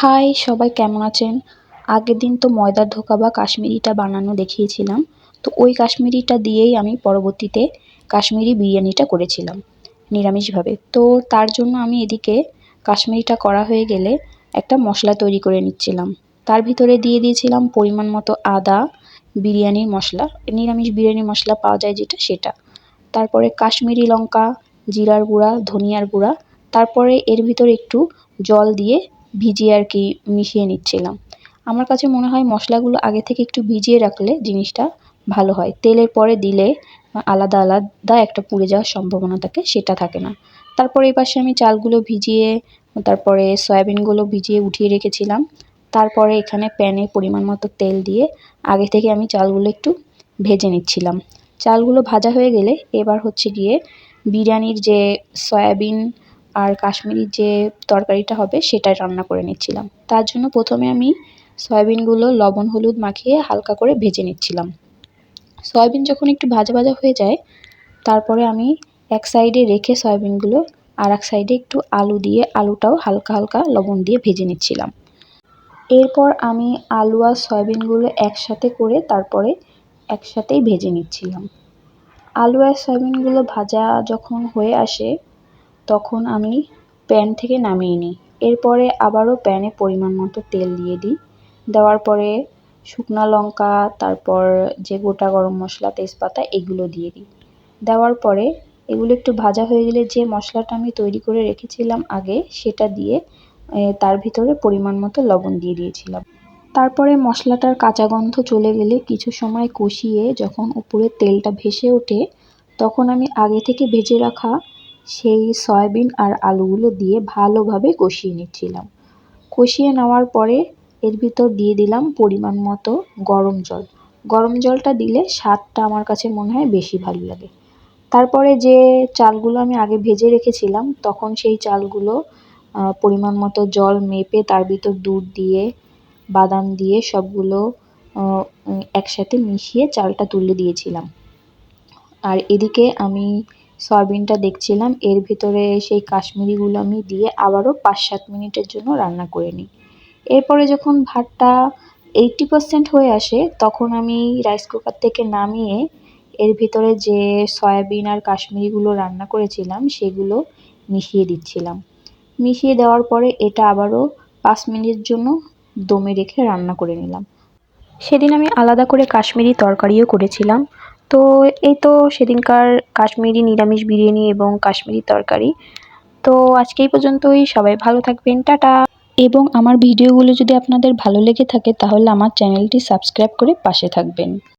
High সবাই কেমন আছেন? আগের দিন তো ময়দার ধোকা বা কাশ্মীরিটা বানানো দেখিয়েছিলাম। তো ওই কাশ্মীরিটা দিয়েই আমি পরবর্তীতে কাশ্মীরি বিরিয়ানিটা করেছিলাম নিরামিষভাবে। তো তার জন্য আমি এদিকে কাশ্মীরিটা করা হয়ে গেলে একটা মশলা তৈরি করে নিচ্ছিলাম। তার ভিতরে দিয়ে দিয়েছিলাম পরিমাণ মতো আদা, বিরিয়ানির মশলা, নিরামিষ বিরিয়ানির মশলা পাওয়া যায় যেটা সেটা। তারপরে কাশ্মীরি লঙ্কা, জিরার গুঁড়া, ধনিয়ার গুঁড়া, তারপরে এর ভিতরে একটু জল দিয়ে ভিজিয়ে আর কি মিশিয়ে নিচ্ছিলাম। আমার কাছে মনে হয় মশলাগুলো আগে থেকে একটু ভিজিয়ে রাখলে জিনিসটা ভালো হয়। তেলের পরে দিলে আলাদা আলাদা একটা পুড়ে যাওয়ার সম্ভাবনা থাকে, সেটা থাকে না। তারপরে এপাশে আমি চালগুলো ভিজিয়ে তারপরে সয়াবিনগুলো ভিজিয়ে উঠিয়ে রেখেছিলাম। তারপরে এখানে প্যানে পরিমাণ মতো তেল দিয়ে আগে থেকে আমি চালগুলো একটু ভেজে নিচ্ছিলাম। চালগুলো ভাজা হয়ে গেলে এবার হচ্ছে গিয়ে বিরিয়ানির যে সয়াবিন আর কাশ্মীরির যে তরকারিটা হবে সেটা রান্না করে নিচ্ছিলাম। তার জন্য প্রথমে আমি সয়াবিনগুলো লবণ হলুদ মাখিয়ে হালকা করে ভেজে নিচ্ছিলাম। সয়াবিন যখন একটু ভাজা ভাজা হয়ে যায় তারপরে আমি এক সাইডে রেখে সয়াবিনগুলো আর এক সাইডে একটু আলু দিয়ে আলুটাও হালকা হালকা লবণ দিয়ে ভেজে নিচ্ছিলাম। এরপর আমি আলু আর সয়াবিনগুলো একসাথে করে তারপরে একসাথেই ভেজে নিচ্ছিলাম। আলু আর সয়াবিনগুলো ভাজা যখন হয়ে আসে তখন আমি প্যান থেকে নামিয়ে নিই। এরপরে আবারও প্যানে পরিমাণ মতো তেল দিয়ে দিই। দেওয়ার পরে শুকনো লঙ্কা, তারপর যে গোটা গরম মশলা, তেজপাতা এগুলো দিয়ে দিই। দেওয়ার পরে এগুলো একটু ভাজা হয়ে গেলে যে মশলাটা আমি তৈরি করে রেখেছিলাম আগে সেটা দিয়ে তার ভিতরে পরিমাণ মতো লবণ দিয়ে দিয়েছিলাম। তারপরে মশলাটার কাঁচা গন্ধ চলে গেলে কিছু সময় কষিয়ে যখন উপরে তেলটা ভেসে ওঠে তখন আমি আগে থেকে ভেজে রাখা সেই সয়াবিন আর আলুগুলো দিয়ে ভালোভাবে কষিয়ে নিচ্ছিলাম। কষিয়ে নেওয়ার পরে এর ভিতর দিয়ে দিলাম পরিমাণ মতো গরম জল। গরম জলটা দিলে স্বাদটা আমার কাছে মনে হয় বেশি ভালো লাগে। তারপরে যে চালগুলো আমি আগে ভেজে রেখেছিলাম তখন সেই চালগুলো পরিমাণ মতো জল মেপে তার ভিতর দুধ দিয়ে বাদাম দিয়ে সবগুলো একসাথে মিশিয়ে চালটা তুলে দিয়েছিলাম। আর এদিকে আমি সয়াবিনটা দেখছিলাম, এর ভিতরে সেই কাশ্মীরিগুলো আমি দিয়ে আবারও 5-7 মিনিটের জন্য রান্না করে নিই। এরপরে যখন ভাতটা 80% হয়ে আসে তখন আমি রাইস কুকার থেকে নামিয়ে এর ভিতরে যে সয়াবিন আর কাশ্মীরিগুলো রান্না করেছিলাম সেগুলো মিশিয়ে দিচ্ছিলাম। মিশিয়ে দেওয়ার পরে এটা আবারও 5 মিনিটের জন্য দমে রেখে রান্না করে নিলাম। সেদিন আমি আলাদা করে কাশ্মীরি তরকারিও করেছিলাম। তো এই তো সেদিনকার কাশ্মীরি নিরামিষ বিরিয়ানি এবং কাশ্মীরি তরকারি। তো আজকে এই পর্যন্তই। সবাই ভালো থাকবেন, টাটা। এবং আমার ভিডিওগুলো যদি আপনাদের ভালো লেগে থাকে তাহলে আমার চ্যানেলটি সাবস্ক্রাইব করে পাশে থাকবেন।